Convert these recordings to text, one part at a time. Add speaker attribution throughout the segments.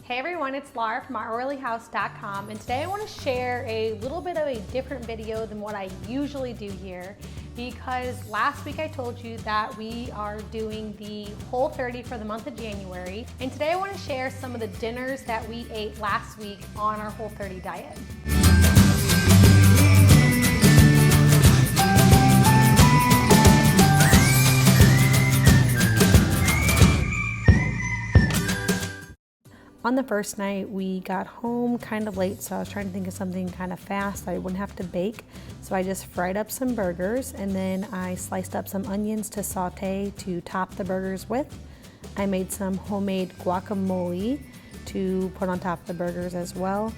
Speaker 1: Hey everyone, it's Laura from OurOilyHouse.com, and today I want to share a little bit of a different video than what I usually do here, because last week I told you that we are doing the Whole30 for the month of January, and today I want to share some of the dinners that we ate last week on our Whole30 diet. On the first night, we got home kind of late, so I was trying to think of something kind of fast that I wouldn't have to bake. So I just fried up some burgers, and then I sliced up some onions to saute to top the burgers with. I made some homemade guacamole to put on top of the burgers as well.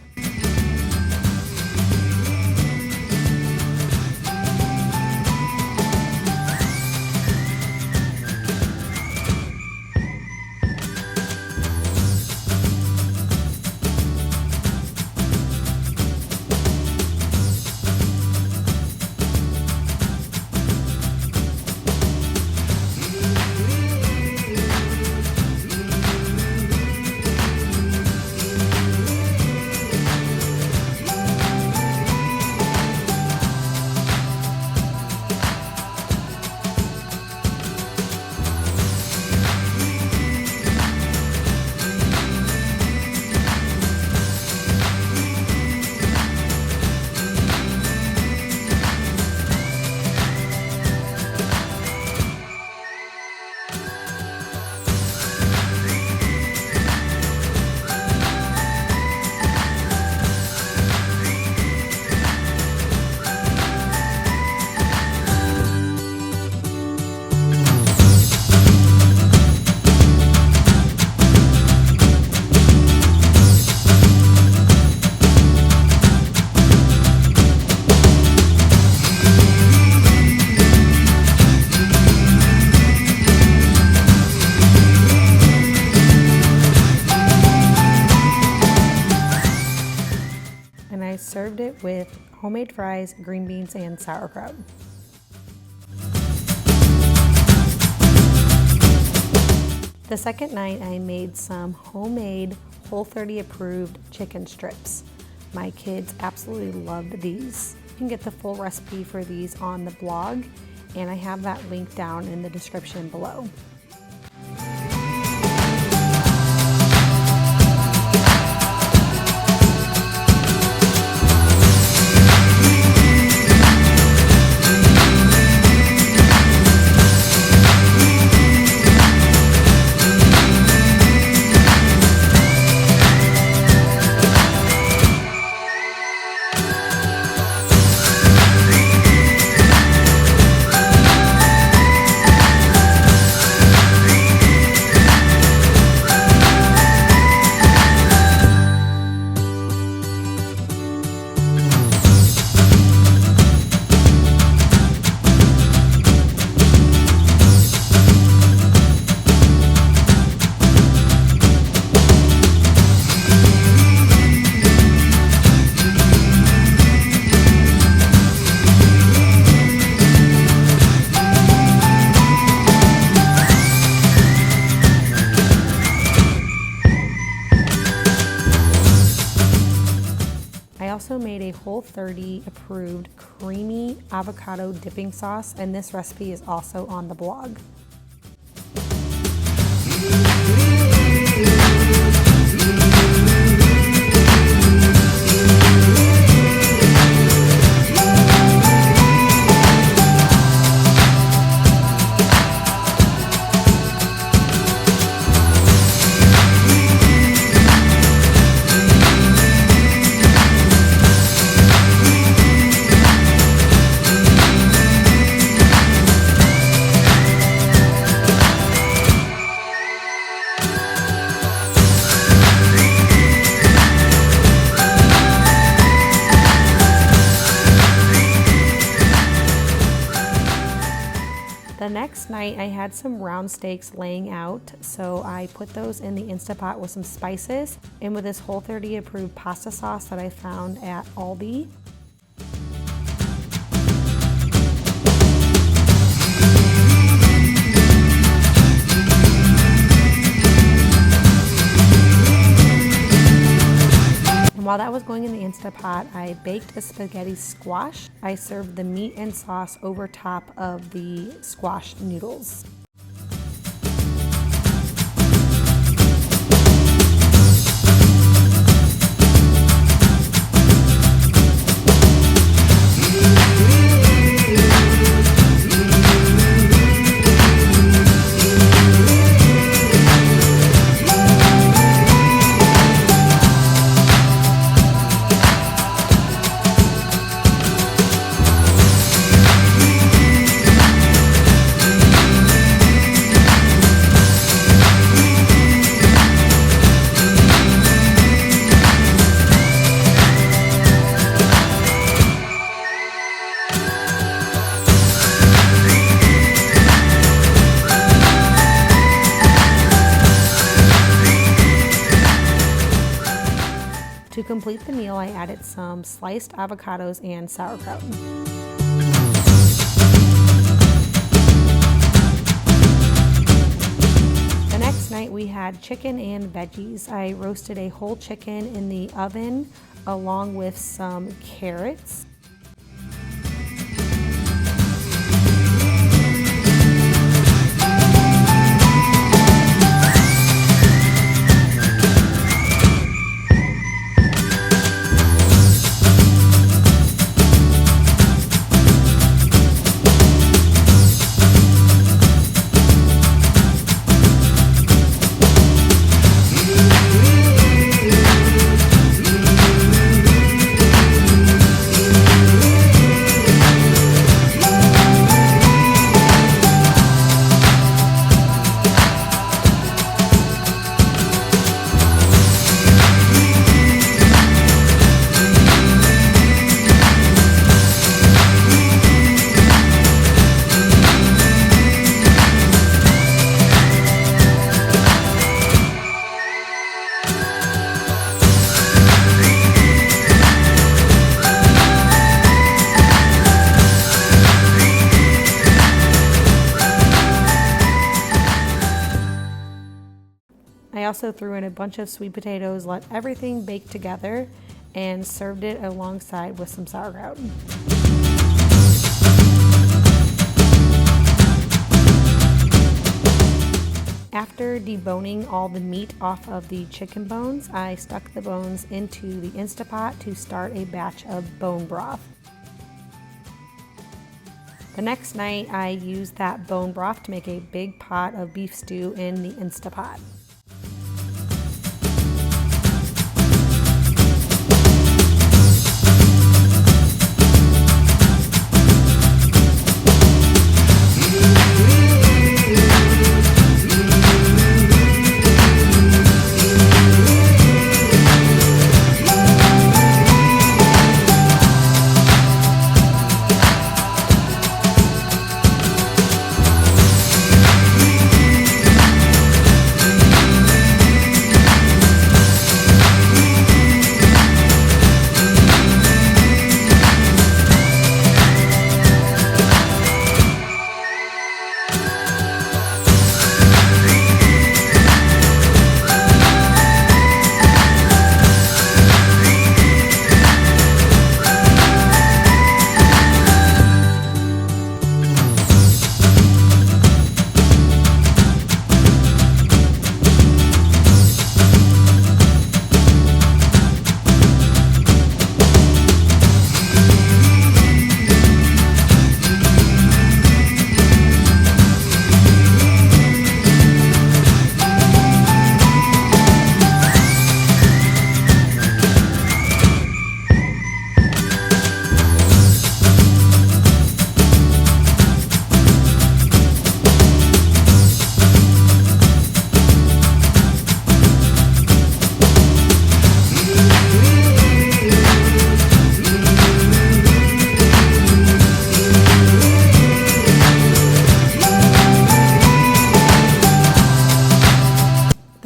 Speaker 1: And I served it with homemade fries, green beans, and sauerkraut. The second night, I made some homemade Whole30 approved chicken strips. My kids absolutely loved these. You can get the full recipe for these on the blog, and I have that link down in the description below. I also made a Whole30 approved creamy avocado dipping sauce, and this recipe is also on the blog. The next night I had some round steaks laying out, so I put those in the Instapot with some spices and with this Whole30 approved pasta sauce that I found at Aldi. while that was going in the Instapot, I baked a spaghetti squash. I served the meat and sauce over top of the squash noodles. To complete the meal, I added some sliced avocados and sauerkraut. The next night we had chicken and veggies. I roasted a whole chicken in the oven along with some carrots. I also threw in a bunch of sweet potatoes, let everything bake together, and served it alongside with some sauerkraut. After deboning all the meat off of the chicken bones, I stuck the bones into the Instapot to start a batch of bone broth. The next night, I used that bone broth to make a big pot of beef stew in the Instapot.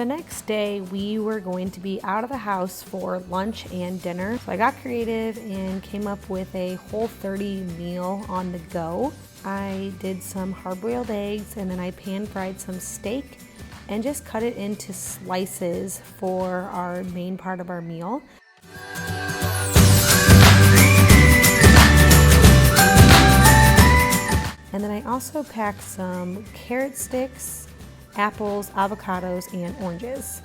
Speaker 1: The next day we were going to be out of the house for lunch and dinner. So I got creative and came up with a Whole30 meal on the go. I did some hard-boiled eggs and then I pan-fried some steak and just cut it into slices for our main part of our meal. And then I also packed some carrot sticks, apples, avocados, and oranges.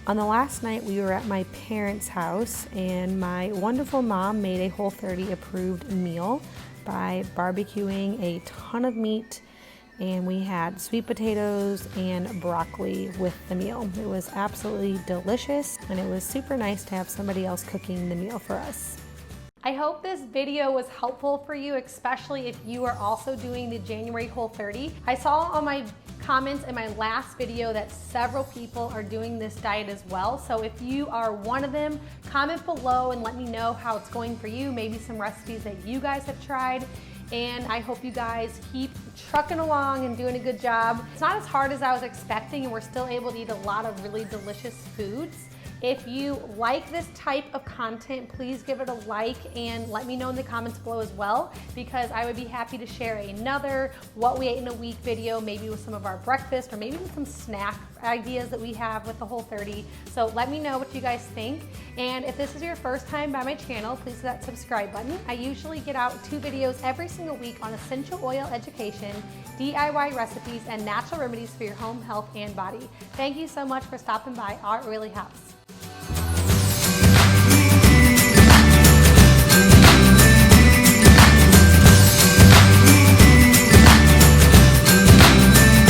Speaker 1: On the last night, we were at my parents' house, and my wonderful mom made a Whole30 approved meal by barbecuing a ton of meat, and we had sweet potatoes and broccoli with the meal. It was absolutely delicious, and it was super nice to have somebody else cooking the meal for us. I hope this video was helpful for you, especially if you are also doing the January Whole30. I saw on my comments in my last video that several people are doing this diet as well. So if you are one of them, comment below and let me know how it's going for you, maybe some recipes that you guys have tried. And I hope you guys keep trucking along and doing a good job. It's not as hard as I was expecting, and we're still able to eat a lot of really delicious foods. If you like this type of content, please give it a like and let me know in the comments below as well, because I would be happy to share another what we ate in a week video, maybe with some of our breakfast or maybe with some snack ideas that we have with the Whole30. So let me know what you guys think. And if this is your first time by my channel, please hit that subscribe button. I usually get out 2 videos every single week on essential oil education, DIY recipes, and natural remedies for your home health and body. Thank you so much for stopping by. It really helps.